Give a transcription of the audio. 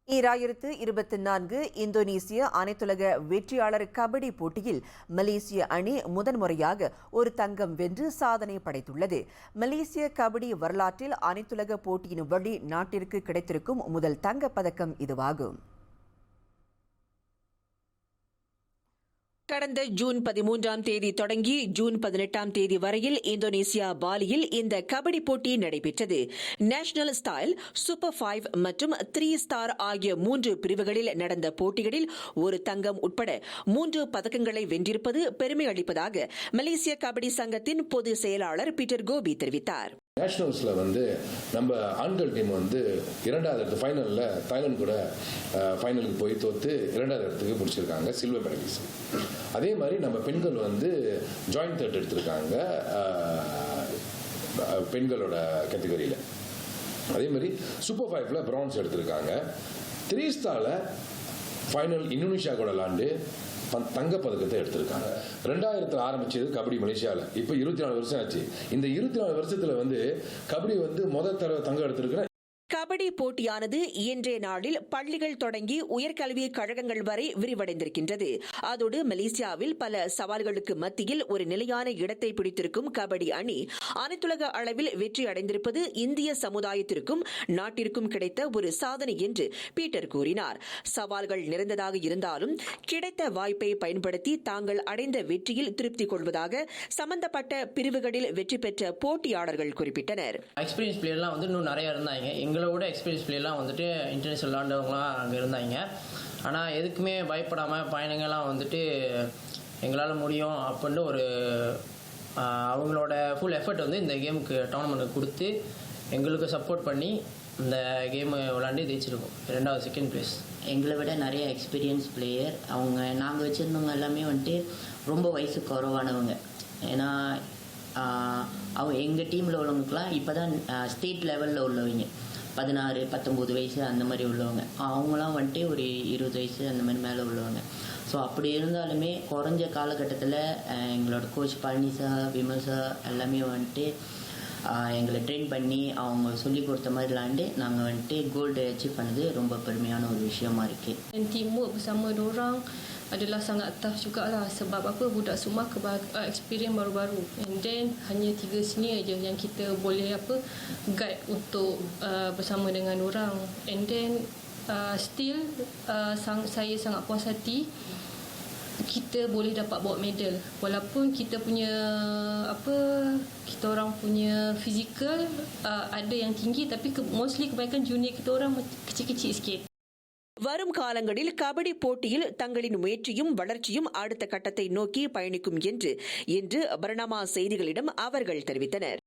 2024 இந்தோனேசிய அனைத்துலக வெற்றியாளர் கபடி போட்டியில் மலேசிய அணி முதன்முறையாக ஒரு தங்கம் வென்று சாதனை படைத்துள்ளது. மலேசிய கபடி வரலாற்றில் அனைத்துலக போட்டியின் வழி நாட்டிற்கு கிடைத்திருக்கும் முதல் தங்கப்பதக்கம் இதுவாகும். கடந்த ஜூன் 13ஆம் தேதி தொடங்கி ஜூன் 18ஆம் தேதி வரையில் இந்தோனேசியா பாலியில் இந்த கபடி போட்டி நடைபெற்றது. நேஷனல் ஸ்டைல், சூப்பர் 5 மற்றும் 3 ஸ்டார் ஆகிய 3 பிரிவுகளில் நடந்த போட்டிகளில் ஒரு தங்கம் உட்பட 3 பதக்கங்களை வென்றிருப்பது பெருமை அளிப்பதாக மலேசிய கபடி சங்கத்தின் பொதுச் செயலாளர் பீட்டர் கோபி தெரிவித்தார். நேஷனல்ஸ்ல நம்ம ஆண்கள் டீம் இரண்டாவது இடத்து ஃபைனல்ல தாய்லாந்து கூட ஃபைனலுக்கு போய் தோத்து இரண்டாவது இடத்துக்கு பிடிச்சிருக்காங்க, சில்வர் மெடலிஸ். அதே மாதிரி நம்ம பெண்கள் ஜாயிண்ட் தேர்ட் எடுத்திருக்காங்க பெண்களோட கேட்டகரியில. அதே மாதிரி சூப்பர் 5ல பிரான்ஸ் எடுத்திருக்காங்க. 3 ஸ்டார்ல ஃபைனல் இந்தோனேஷியா கூட விளாண்டு தங்க பதக்கத்தை எடுத்திருக்காங்க. 2000 ஆரம்பிச்சது கபடி மலேசியாவில். இப்போ 24 வருஷம் ஆச்சு. இந்த 24 வருஷத்துல கபடி முதல் தடவை தங்கம் எடுத்திருக்கிற கபடி போட்டியானது இன்றைய நாளில் பள்ளிகள் தொடங்கி உயர்கல்வி கழகங்கள் வரை விரிவடைந்திருக்கின்றது. அதோடு மலேசியாவில் பல சவால்களுக்கு மத்தியில் ஒரு நிலையான இடத்தை பிடித்திருக்கும் கபடி அணி அனைத்துலக அளவில் வெற்றி அடைந்திருப்பது இந்திய சமுதாயத்திற்கும் நாட்டிற்கும் கிடைத்த ஒரு சாதனை என்று பீட்டர் கூறினார். சவால்கள் நிறைந்ததாக இருந்தாலும் கிடைத்த வாய்ப்பை பயன்படுத்தி தாங்கள் அடைந்த வெற்றியில் திருப்தி கொள்வதாக சம்பந்தப்பட்ட பிரிவுகளில் வெற்றி பெற்ற போட்டியாளர்கள் குறிப்பிட்டனர். எக்ஸ்பீரியன்ஸ் பிளேயர்லாம் இன்னும் நிறைய இருந்தாங்க. எங்களோட எக்ஸ்பீரியன்ஸ் பிளேயர்லாம் இன்டர்நேஷனல் விளாண்டவங்களாம் அங்கே இருந்தாங்க. ஆனால் எதுக்குமே பயப்படாமல் பயணங்கள்லாம் எங்களால் முடியும் அப்படின்னு ஒரு அவங்களோட ஃபுல் எஃபர்ட் இந்த கேமுக்கு டோர்னமெண்ட்டுக்கு கொடுத்து எங்களுக்கு சப்போர்ட் பண்ணி இந்த கேம் விளாண்டு ஜெயிச்சிருக்கோம். 2வது செகண்ட் பிளேஸ். எங்களை விட நிறைய எக்ஸ்பீரியன்ஸ் பிளேயர் நாங்கள் வச்சுருந்தவங்க எல்லாமே ரொம்ப வயசு குறைவானவங்க. ஏன்னா எங்கள் டீமில் உள்ளவங்களுக்குலாம் இப்போ தான் ஸ்டேட் லெவலில் உள்ளவங்க 16, 19 வயசு அந்த மாதிரி உள்ளவங்க. அவங்களாம் ஒரு 20 வயசு அந்த மாதிரி மேலே உள்ளவங்க. ஸோ அப்படி இருந்தாலுமே குறைஞ்ச காலகட்டத்தில் எங்களோட coach Palani sir, Vimal sir எல்லாமே எங்களை ட்ரெயின் பண்ணி அவங்க சொல்லி கொடுத்த மாதிரி விளாண்டு நாங்கள் கோல்டு அச்சீவ் பண்ணது ரொம்ப பெருமையான ஒரு விஷயமா இருக்குது. Teamwork bersama dorang adalah sangat tough jugalah sebab budak semua experience baru-baru, and then hanya 3 senior aja yang kita boleh guide untuk bersama dengan orang, and then still saya sangat puas hati kita boleh dapat bawa medal walaupun kita orang punya fizikal ada yang tinggi tapi mostly kebanyakan junior kita orang kecil-kecil sikit. வரும் காலங்களில் கபடி போட்டியில் தங்களின் முயற்சியும் வளர்ச்சியும் அடுத்த கட்டத்தை நோக்கி பயணிக்கும் என்று இன்று பர்னாமா செய்திகளிடம் அவர்கள் தெரிவித்தனர்.